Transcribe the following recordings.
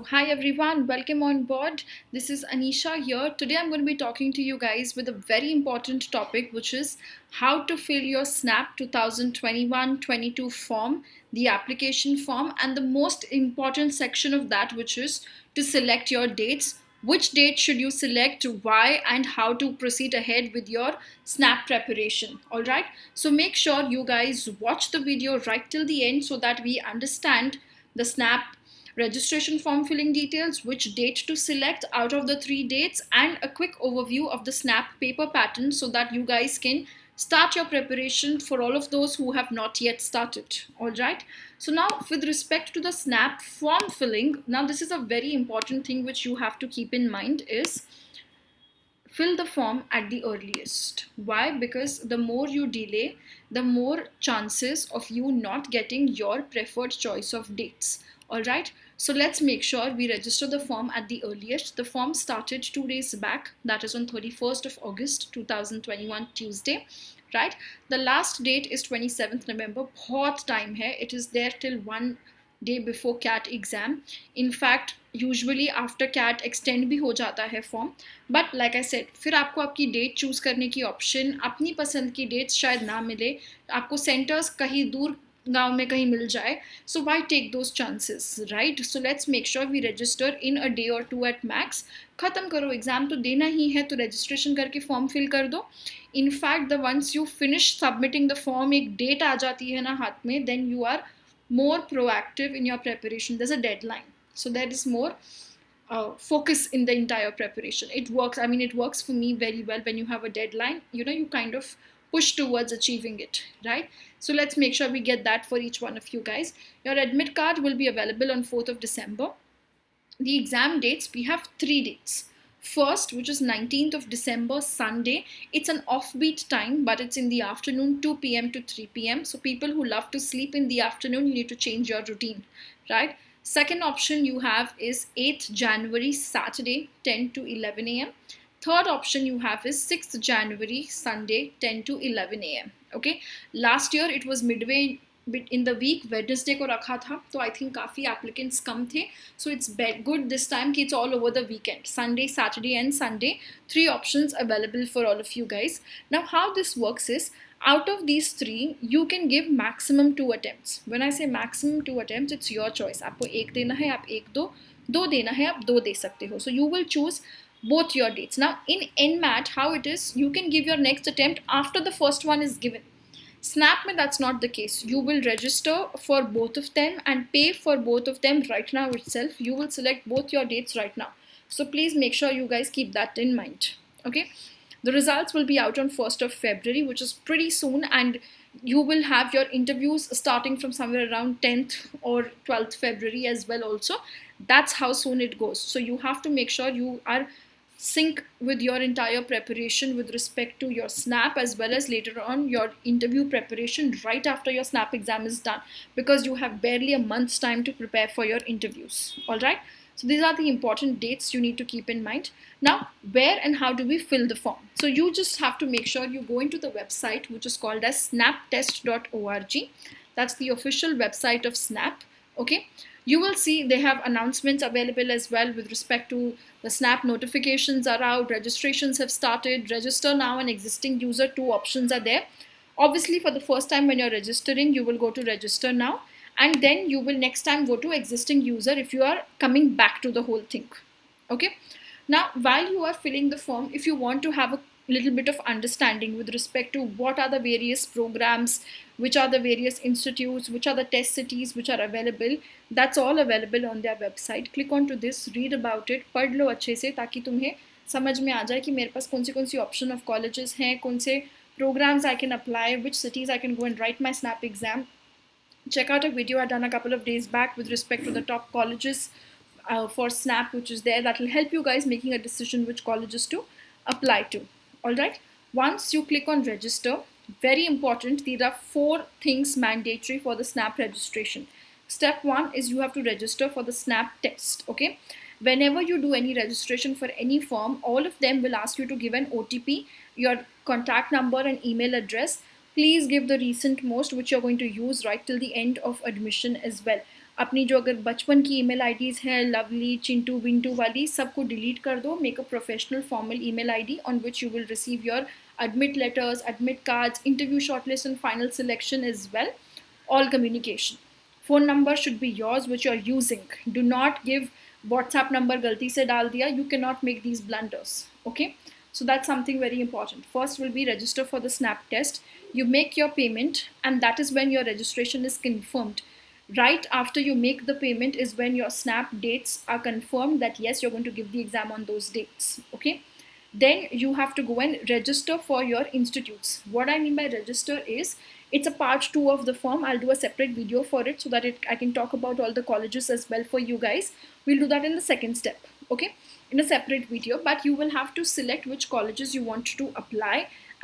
Hi everyone, welcome on board. This is Anisha here. Today I'm going to be talking to you guys with a very important topic, which is how to fill your SNAP 2021-22 form, the application form, and the most important section of that, which is to select your dates. Which date should you select, why, and how to proceed ahead with your SNAP preparation. All right, so make sure you guys watch the video right till the end so that we understand the SNAP registration form filling details, which date to select out of the three dates, and a quick overview of the SNAP paper pattern so that you guys can start your preparation for all of those who have not yet started. All right. So now with respect to the SNAP form filling, now this is a very important thing which you have to keep in mind is fill the form at the earliest. Why? Because the more you delay, the more chances of you not getting your preferred choice of dates. All right, so let's make sure we register the form at the earliest. The form started 2 days back, that is on 31st of August 2021 Tuesday, right? The last date is 27th November. बहुत time है, it is there till 1 day before CAT exam. In fact, usually after CAT extend भी हो जाता है form, but like I said, फिर आपको आपकी date choose करने की ऑप्शन, अपनी पसंद की डेट्स शायद ना मिले, आपको सेंटर्स कहीं दूर गांव में कहीं मिल जाए, so why take those chances, right? So let's make sure we register in a day और टू एट मैक्स. ख़त्म करो, एग्ज़ाम तो देना ही है, तो रजिस्ट्रेशन करके फॉर्म फिल कर दो. In fact the once you finish submitting the form, एक डेट आ जाती है ना हाथ में, then you are more proactive in your preparation. There's a deadline, so there is more focus in the entire preparation. It works, I mean, it works for me very well. When you have a deadline, you kind of push towards achieving it, right? So let's make sure we get that for each one of you guys. Your admit card will be available on 4th of December. The exam dates, we have three dates. First, which is 19th of December, Sunday. It's an offbeat time, but it's in the afternoon, 2 p.m. to 3 p.m. So people who love to sleep in the afternoon, you need to change your routine, right? Second option you have is 8th January, Saturday, 10 to 11 a.m. Third option you have is 6th January, Sunday, 10 to 11 a.m. Okay. Last year it was midway in the week, Wednesday को रखा था, तो I think काफ़ी applicants कम थे. So it's good this time कि it's all over the weekend, Sunday, Saturday and Sunday. Three options available for all of you guys. Now how this works is, out of these three you can give maximum 2 attempts. When I say maximum 2 attempts, it's your choice. आपको एक देना है आप एक दो, दो देना है आप दो दे सकते हो. So you will choose both your dates. Now in NMAT, how it is, you can give your next attempt after the first one is given. Snap mein that's not the case. You will register for both of them and pay for both of them right now itself. You will select both your dates right now. So please make sure you guys keep that in mind. Okay. The results will be out on 1st of February, which is pretty soon, and you will have your interviews starting from somewhere around 10th or 12th February as well also. That's how soon it goes. So you have to make sure you are sync with your entire preparation with respect to your SNAP, as well as later on your interview preparation right after your SNAP exam is done, because you have barely a month's time to prepare for your interviews. All right. So these are the important dates you need to keep in mind. Now, where and how do we fill the form? So you just have to make sure you go into the website, which is called as snaptest.org. That's the official website of SNAP. Okay. You will see they have announcements available as well with respect to the SNAP notifications are out, registrations have started, register now and existing user, two options are there. Obviously, for the first time when you're registering, you will go to register now, and then you will next time go to existing user if you are coming back to the whole thing. Okay. Now, while you are filling the form, if you want to have a little bit of understanding with respect to what are the various programs, which are the various institutes, which are the test cities which are available, that's all available on their website. Click on to this, read about it, पढ़ लो अच्छे से ताकि तुम्हें समझ में आ जाए कि मेरे पास कौन सी option of colleges हैं, कौन से programs I can apply, which cities I can go and write my SNAP exam. Check out a video I done a couple of days back with respect to the top colleges for SNAP, which is there. That will help you guys making a decision which colleges to apply to. All right. Once you click on register, very important, there are 4 things mandatory for the SNAP registration. Step 1 is you have to register for the SNAP test. Okay. Whenever you do any registration for any form, all of them will ask you to give an OTP, your contact number and email address. Please give the recent most which you're going to use right till the end of admission as well. अपनी जो अगर बचपन की email IDs हैं lovely Chintu विंटू वाली सबको delete कर दो. Make a professional formal email ID on which you will receive your admit letters, admit cards, interview shortlist and final selection as well. All communication. Phone number should be yours which you are using. Do not give WhatsApp number galti se dal diya. You cannot make these blunders. Okay, so that's something very important. First will be register for the snap test. You make your payment and that is when your registration is confirmed. Right after you make the payment is when your snap dates are confirmed that yes, you're going to give the exam on those dates. Okay, then you have to go and register for your institutes. What I mean by register is it's a part 2 of the form. I'll do a separate video for it so that I can talk about all the colleges as well for you guys. We'll do that in the second step, okay, in a separate video. But you will have to select which colleges you want to apply,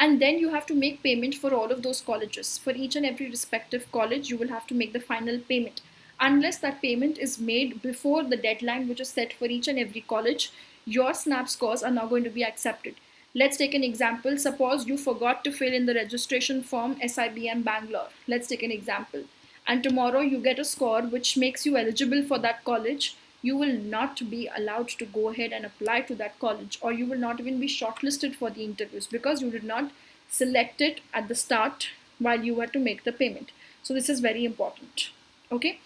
and then you have to make payment for all of those colleges. For each and every respective college you will have to make the final payment. Unless that payment is made before the deadline which is set for each and every college, your snap scores are not going to be accepted. Let's take an example. Suppose you forgot to fill in the registration form SIBM Bangalore. Let's take an example. And tomorrow you get a score which makes you eligible for that college. You will not be allowed to go ahead and apply to that college, or you will not even be shortlisted for the interviews because you did not select it at the start while you were to make the payment. So this is very important. Okay.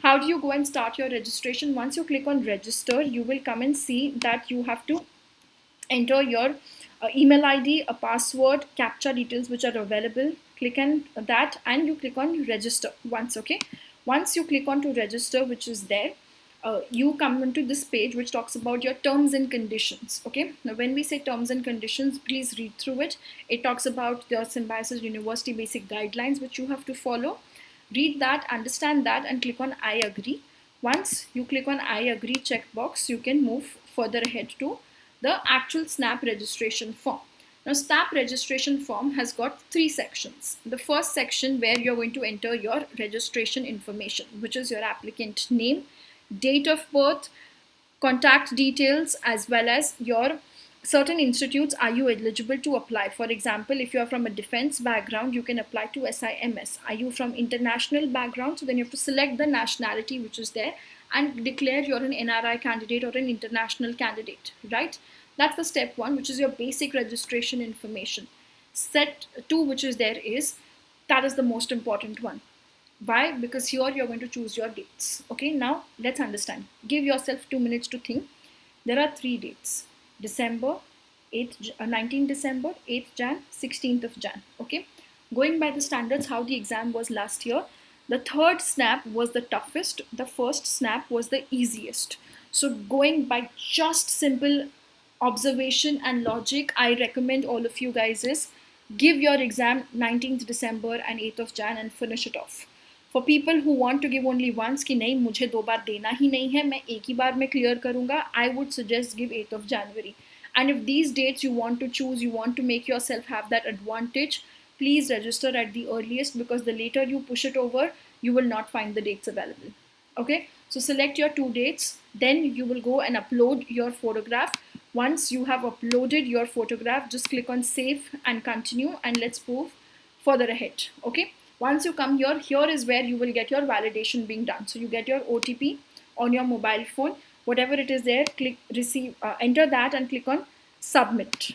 How do you go and start your registration? Once you click on register, you will come and see that you have to enter your email ID, a password, captcha details which are available. Click on that and you click on register once. Okay, once you click on to register, which is there, you come into this page which talks about your terms and conditions. Okay, now when we say terms and conditions, please read through it. It talks about the Symbiosis University basic guidelines which you have to follow. Read that, understand that, and click on I agree. Once you click on I agree checkbox, you can move further ahead to the actual SNAP registration form. Now, SNAP registration form has got 3 sections. The first section where you're going to enter your registration information, which is your applicant name, date of birth, contact details, as well as your certain institutes are you eligible to apply. For example, if you are from a defense background, you can apply to SIMS. Are you from international background? So then you have to select the nationality which is there and declare you're an NRI candidate or an international candidate, right? That's the step 1, which is your basic registration information. Set 2, which is there, is that is the most important one. Why? Because here you're going to choose your dates. Okay, now let's understand. Give yourself 2 minutes to think. There are 3 dates: December, 19th December, 8th Jan, 16th of Jan. Okay, going by the standards how the exam was last year, the third snap was the toughest, the first snap was the easiest. So going by just simple observation and logic, I recommend all of you guys is give your exam 19th December and 8th of Jan and finish it off. For people who want to give only once कि नहीं मुझे 2 बार देना ही नहीं है, मैं एक ही बार में clear करूँगा, I would suggest give 8th of January. And if these dates you want to choose, you want to make yourself have that advantage, please register at the earliest, because the later you push it over, you will not find the dates available. Okay, so select your 2 dates, then you will go and upload your photograph. Once you have uploaded your photograph, just click on save and continue, and let's move further ahead. Okay, once you come here, here is where you will get your validation being done. So you get your OTP on your mobile phone, whatever it is there, click receive, enter that and click on submit.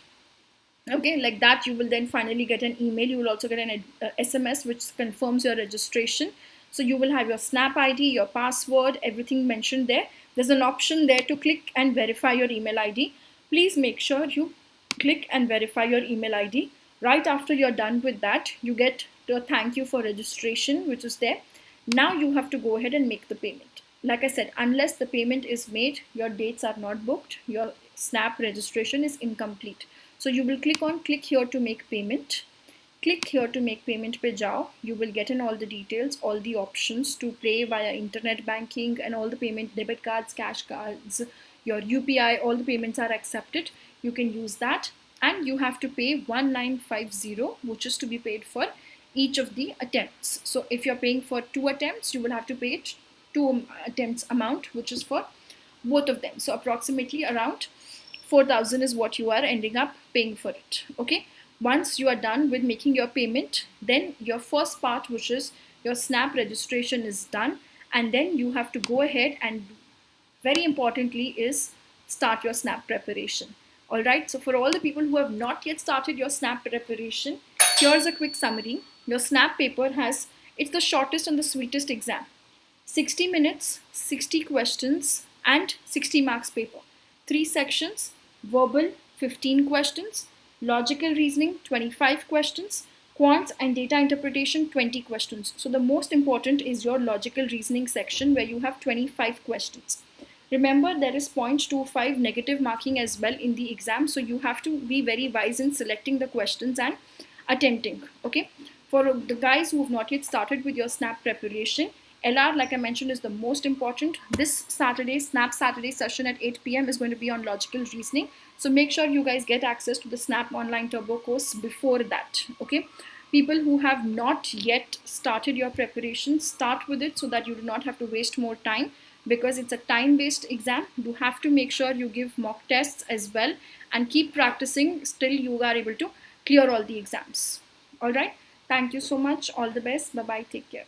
Okay, like that you will then finally get an email. You will also get an SMS which confirms your registration. So you will have your snap ID, your password, everything mentioned there. There's an option there to click and verify your email ID. Please make sure you click and verify your email ID. Right after you're done with that, you get the thank you for registration which is there. Now you have to go ahead and make the payment. Like I said, unless the payment is made, your dates are not booked, your snap registration is incomplete. So you will click here to make payment. Click here to make payment pe jao. You will get in all the details, all the options to pay via internet banking and all the payment, debit cards, cash cards, your UPI, all the payments are accepted. You can use that, and you have to pay 1950, which is to be paid for each of the attempts. So if you're paying for 2 attempts, you will have to pay it 2 attempts amount, which is for both of them. So approximately around 4,000 is what you are ending up paying for it. Okay, once you are done with making your payment, then your first part, which is your snap registration, is done, and then you have to go ahead and, very importantly, is start your snap preparation. All right, so for all the people who have not yet started your snap preparation, here's a quick summary. Your snap paper has, it's the shortest and the sweetest exam. 60 minutes, 60 questions, and 60 marks paper. 3 sections: verbal 15 questions, logical reasoning 25 questions, quants and data interpretation 20 questions. So the most important is your logical reasoning section, where you have 25 questions. Remember, there is 0.25 negative marking as well in the exam, so you have to be very wise in selecting the questions and attempting. Okay, for the guys who have not yet started with your snap preparation, LR, like I mentioned, is the most important. This Saturday, Snap Saturday session at 8 p.m. is going to be on logical reasoning. So make sure you guys get access to the Snap Online Turbo course before that. Okay. People who have not yet started your preparation, start with it so that you do not have to waste more time, because it's a time-based exam. You have to make sure you give mock tests as well and keep practicing till you are able to clear all the exams. All right. Thank you so much. All the best. Bye-bye. Take care.